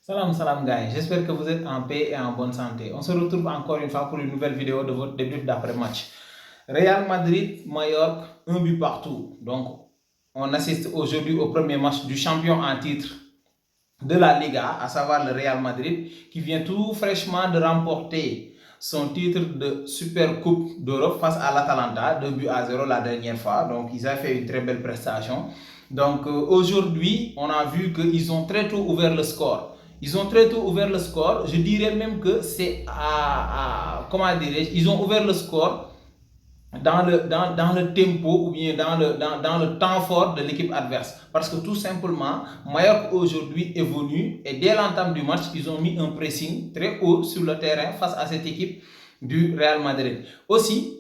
Salam salam guys, j'espère que vous êtes en paix et en bonne santé. On se retrouve encore une fois pour une nouvelle vidéo de votre débrief d'après-match. Real Madrid, Mallorca, un but partout. Donc, on assiste aujourd'hui au premier match du champion en titre de la Liga, à savoir le Real Madrid, qui vient tout fraîchement de remporter son titre de Super Coupe d'Europe face à l'Atalanta, 2 buts à 0 la dernière fois. Donc, ils ont fait une très belle prestation. Donc, aujourd'hui, on a vu qu'ils ont très tôt ouvert le score. Ils ont très tôt ouvert le score. Je dirais même que c'est comment dirais-je, ils ont ouvert le score dans le tempo ou bien dans le temps fort de l'équipe adverse. Parce que tout simplement, Mallorca aujourd'hui est venu et dès l'entame du match, ils ont mis un pressing très haut sur le terrain face à cette équipe du Real Madrid. Aussi,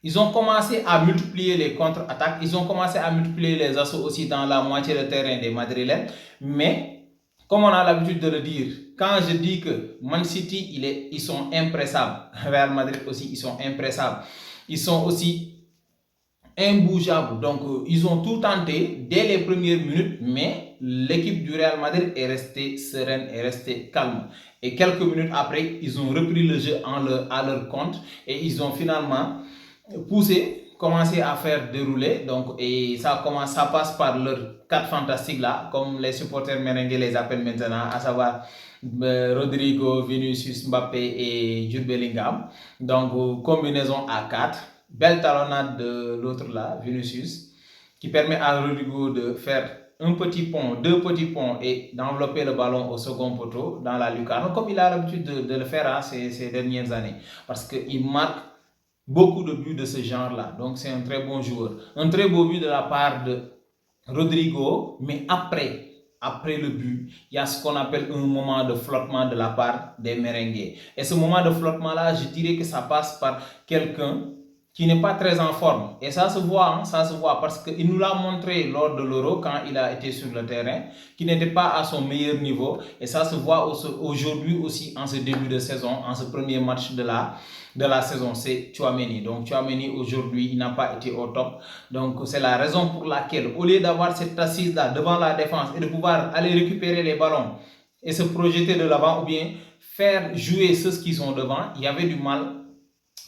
ils ont commencé à multiplier les contre-attaques, ils ont commencé à multiplier les assauts aussi dans la moitié de terrain des Madrilènes. Mais, comme on a l'habitude de le dire, quand je dis que Man City, ils sont impressables, Real Madrid aussi, ils sont impressables. Ils sont aussi imbougeables. Donc, ils ont tout tenté dès les premières minutes, mais l'équipe du Real Madrid est restée sereine, est restée calme. Et quelques minutes après, ils ont repris le jeu à leur compte et ils ont finalement poussé, commencé à faire dérouler. Donc, et ça passe par leurs 4 fantastiques là, comme les supporters merengues les appellent maintenant, à savoir Rodrigo, Vinicius, Mbappé et Jude Bellingham. Donc, combinaison à 4. Belle talonnade de l'autre là, Vinicius, qui permet à Rodrigo de faire un petit pont, 2 petits ponts et d'envelopper le ballon au second poteau dans la lucarne, comme il a l'habitude de le faire ces dernières années. Parce qu'il marque beaucoup de buts de ce genre-là. Donc, c'est un très bon joueur. Un très beau but de la part de Rodrigo, mais après le but, il y a ce qu'on appelle un moment de flottement de la part des merengues. Et ce moment de flottement-là, je dirais que ça passe par quelqu'un qui n'est pas très en forme. Et ça se voit, ça se voit parce qu'il nous l'a montré lors de l'Euro quand il a été sur le terrain, qu'il n'était pas à son meilleur niveau. Et ça se voit aujourd'hui aussi en ce début de saison, en ce premier match de la saison, c'est Tchouaméni. Donc Tchouaméni aujourd'hui, il n'a pas été au top. Donc c'est la raison pour laquelle, au lieu d'avoir cette assise-là devant la défense et de pouvoir aller récupérer les ballons et se projeter de l'avant ou bien faire jouer ceux qui sont devant, il y avait du mal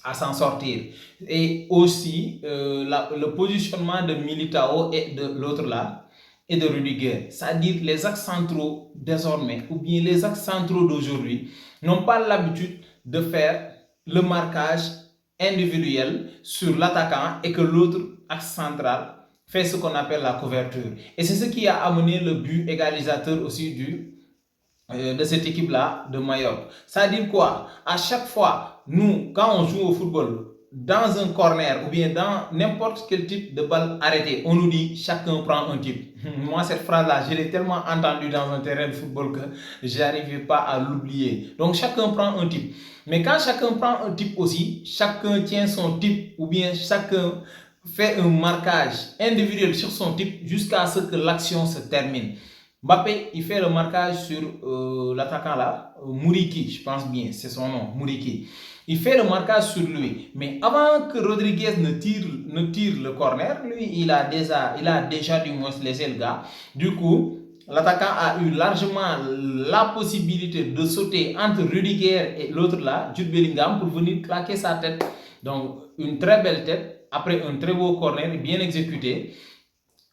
à s'en sortir. Et aussi, le positionnement de Militao et de l'autre là, et de Rudiger, c'est-à-dire les axes centraux désormais, ou bien les axes centraux d'aujourd'hui, n'ont pas l'habitude de faire le marquage individuel sur l'attaquant et que l'autre axe central fait ce qu'on appelle la couverture. Et c'est ce qui a amené le but égalisateur aussi de cette équipe-là de Mallorca. Ça veut dire quoi? À chaque fois, nous, quand on joue au football, dans un corner ou bien dans n'importe quel type de balle arrêtée, on nous dit chacun prend un type. Moi, cette phrase-là, je l'ai tellement entendue dans un terrain de football que je n'arrivais pas à l'oublier. Donc, chacun prend un type. Mais quand chacun prend un type aussi, chacun tient son type ou bien chacun fait un marquage individuel sur son type jusqu'à ce que l'action se termine. Mbappé, il fait le marquage sur l'attaquant là, Mouriki, je pense bien, c'est son nom, Mouriki. Il fait le marquage sur lui. Mais avant que Rodriguez ne tire le corner, lui, il a déjà du moins laissé le gars. Du coup, l'attaquant a eu largement la possibilité de sauter entre Rudiger et l'autre là, Jude Bellingham, pour venir claquer sa tête. Donc, une très belle tête, après un très beau corner, bien exécuté.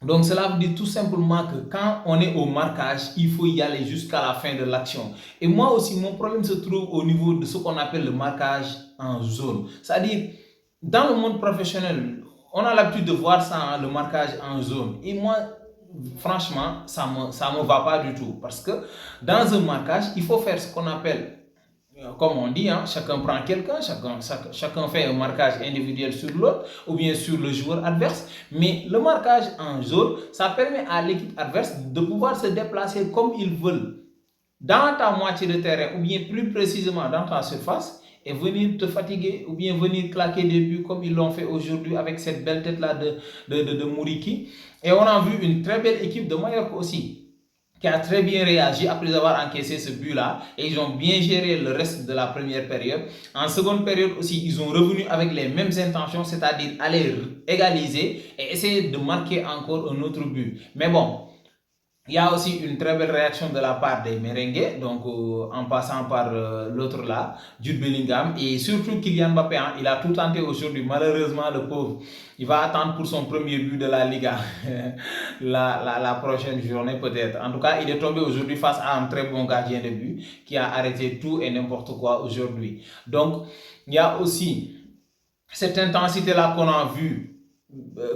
Donc cela veut dire tout simplement que quand on est au marquage, il faut y aller jusqu'à la fin de l'action. Et moi aussi, mon problème se trouve au niveau de ce qu'on appelle le marquage en zone. C'est-à-dire, dans le monde professionnel, on a l'habitude de voir ça, hein, le marquage en zone. Et moi, franchement, ça me va pas du tout. Parce que dans un marquage, il faut faire ce qu'on appelle, comme on dit, hein, chacun prend quelqu'un, chacun fait un marquage individuel sur l'autre ou bien sur le joueur adverse. Mais le marquage en zone, ça permet à l'équipe adverse de pouvoir se déplacer comme ils veulent dans ta moitié de terrain ou bien plus précisément dans ta surface et venir te fatiguer ou bien venir claquer des buts comme ils l'ont fait aujourd'hui avec cette belle tête-là de Mouriki. Et on a vu une très belle équipe de Mallorca aussi, qui a très bien réagi après avoir encaissé ce but-là. Et ils ont bien géré le reste de la première période. En seconde période aussi, ils ont revenu avec les mêmes intentions, c'est-à-dire aller égaliser et essayer de marquer encore un autre but. Mais bon, Il y a aussi une très belle réaction de la part des merengues, donc en passant par l'autre là, Jude Bellingham, et surtout Kylian Mbappé, hein, il a tout tenté aujourd'hui. Malheureusement, le pauvre, il va attendre pour son premier but de la Liga la prochaine journée peut-être. En tout cas, il est tombé aujourd'hui face à un très bon gardien de but qui a arrêté tout et n'importe quoi aujourd'hui. Donc, il y a aussi cette intensité-là qu'on a vue,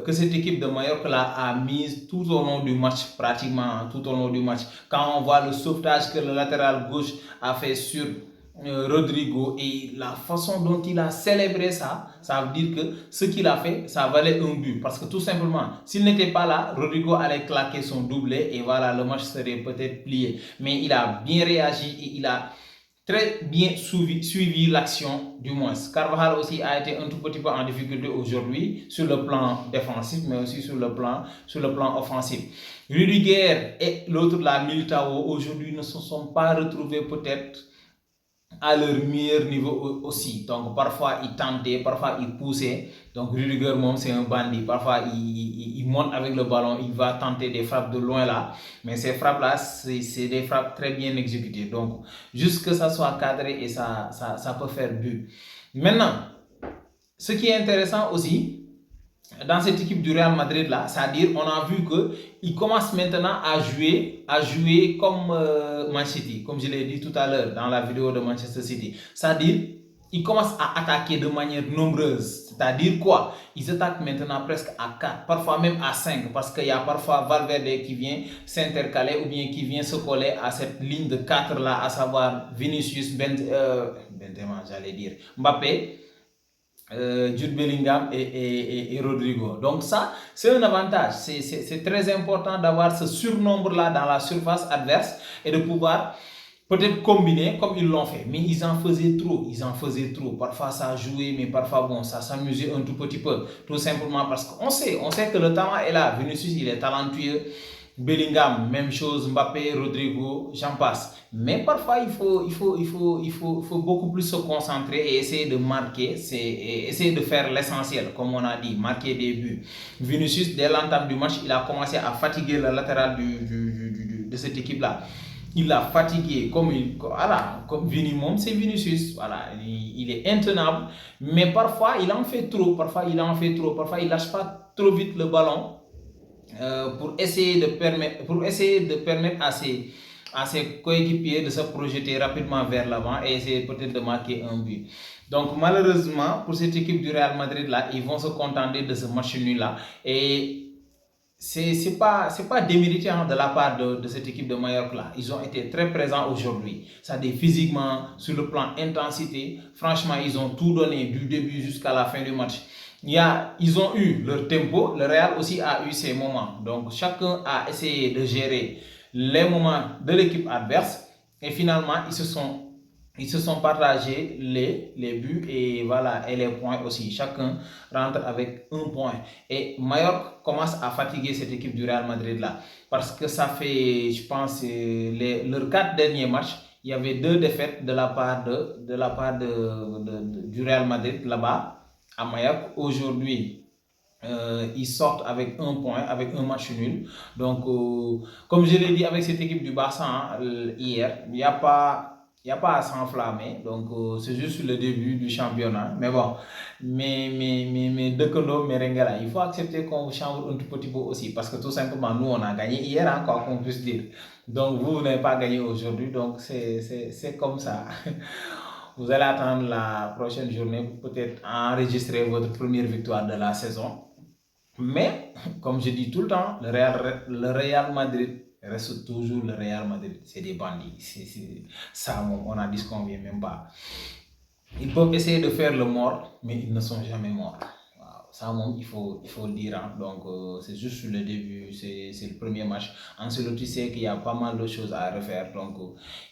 que cette équipe de Mallorca là a mise tout au long du match, pratiquement tout au long du match. Quand on voit le sauvetage que le latéral gauche a fait sur Rodrigo et la façon dont il a célébré ça, ça veut dire que ce qu'il a fait, ça valait un but. Parce que tout simplement, s'il n'était pas là, Rodrigo allait claquer son doublé et voilà, le match serait peut-être plié. Mais il a bien réagi et il a très bien suivi l'action du moins. Carvajal aussi a été un tout petit peu en difficulté aujourd'hui sur le plan défensif, mais aussi sur le plan offensif. Rudiger et l'autre, la Militao, aujourd'hui ne se sont pas retrouvés peut-être à leur meilleur niveau aussi. Donc parfois il tentait, parfois il poussait. Donc Rudiger, c'est un bandit. Parfois il monte avec le ballon, il va tenter des frappes de loin là. Mais ces frappes là, c'est des frappes très bien exécutées. Donc juste que ça soit cadré et ça peut faire but. Maintenant, ce qui est intéressant aussi, dans cette équipe du Real Madrid là, c'est-à-dire on a vu que il commence maintenant à jouer comme Man City, comme je l'ai dit tout à l'heure dans la vidéo de Manchester City. C'est-à-dire ils commencent à attaquer de manière nombreuse. C'est-à-dire quoi? Ils attaquent maintenant presque à 4, parfois même à 5, parce qu'il y a parfois Valverde qui vient s'intercaler ou bien qui vient se coller à cette ligne de 4 là, à savoir Vinicius, Benzema, j'allais dire, Mbappé, Jude Bellingham et Rodrigo. Donc ça, c'est un avantage. C'est très important d'avoir ce surnombre-là dans la surface adverse et de pouvoir peut-être combiner comme ils l'ont fait. Mais ils en faisaient trop, ils en faisaient trop. Parfois ça jouait, mais parfois bon, ça s'amusait un tout petit peu. Tout simplement parce qu'on sait que le talent est là. Vinicius, il est talentueux. Bellingham, même chose, Mbappé, Rodrigo, j'en passe. Mais parfois, il faut beaucoup plus se concentrer et essayer de marquer, essayer de faire l'essentiel, comme on a dit, marquer des buts. Vinicius, dès l'entame du match, il a commencé à fatiguer le latéral de cette équipe-là. Il l'a fatigué, comme Vini c'est Vinicius, voilà, il est intenable, mais parfois il en fait trop, parfois il lâche pas trop vite le ballon pour essayer de permettre à ses coéquipiers de se projeter rapidement vers l'avant et essayer peut-être de marquer un but. Donc malheureusement, pour cette équipe du Real Madrid là, ils vont se contenter de ce match nul là et c'est pas démérité de la part de cette équipe de Mallorca là. Ils ont été très présents aujourd'hui. C'est-à-dire physiquement, sur le plan intensité, franchement, ils ont tout donné du début jusqu'à la fin du match. Ils ont eu leur tempo, le Real aussi a eu ses moments. Donc chacun a essayé de gérer les moments de l'équipe adverse et finalement ils se sont partagés les buts et voilà et les points aussi. Chacun rentre avec un point. Et Mallorca commence à fatiguer cette équipe du Real Madrid là parce que ça fait, je pense, leurs 4 derniers matchs. Il y avait 2 défaites du Real Madrid là-bas à Mallorca. Aujourd'hui, ils sortent avec un point, avec un match nul. Donc, comme je l'ai dit avec cette équipe du Barça hier, il n'y a pas à s'enflammer. Donc, c'est juste le début du championnat. Mais bon, mais Dekondo, Merengala, il faut accepter qu'on change un tout petit peu aussi. Parce que tout simplement, nous, on a gagné hier, hein, quoi qu'on puisse dire. Donc, vous n'avez pas gagné aujourd'hui. Donc, c'est comme ça. Vous allez attendre la prochaine journée pour peut-être enregistrer votre première victoire de la saison. Mais, comme je dis tout le temps, le Real Madrid reste toujours le Real Madrid. C'est des bandits. Ça, on n'en disconvient même pas. Ils peuvent essayer de faire le mort, mais ils ne sont jamais morts. Wow. Ça, il faut le dire. Hein. Donc, c'est juste le début, c'est le premier match. Ensuite, tu sais qu'il y a pas mal de choses à refaire. Donc,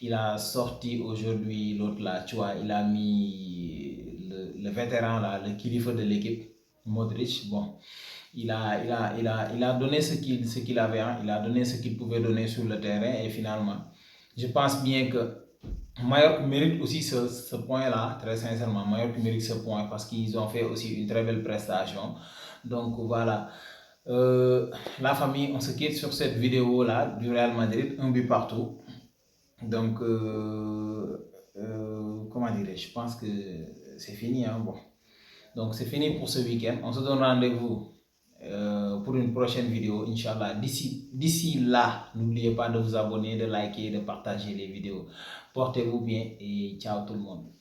il a sorti aujourd'hui l'autre là, tu vois, il a mis le vétéran là, le kilifa de l'équipe, Modric. Bon, il a donné ce qu'il avait, hein. Il a donné ce qu'il pouvait donner sur le terrain et finalement, je pense bien que Mallorca mérite aussi ce point-là, très sincèrement. Mallorca mérite ce point parce qu'ils ont fait aussi une très belle prestation. Donc voilà. La famille, on se quitte sur cette vidéo-là du Real Madrid, un but partout. Donc, comment dirais-je, je pense que c'est fini. Hein, bon. Donc, c'est fini pour ce week-end. On se donne rendez-vous pour une prochaine vidéo, Inch'Allah. D'ici là, n'oubliez pas de vous abonner, de liker, de partager les vidéos. Portez-vous bien et ciao tout le monde.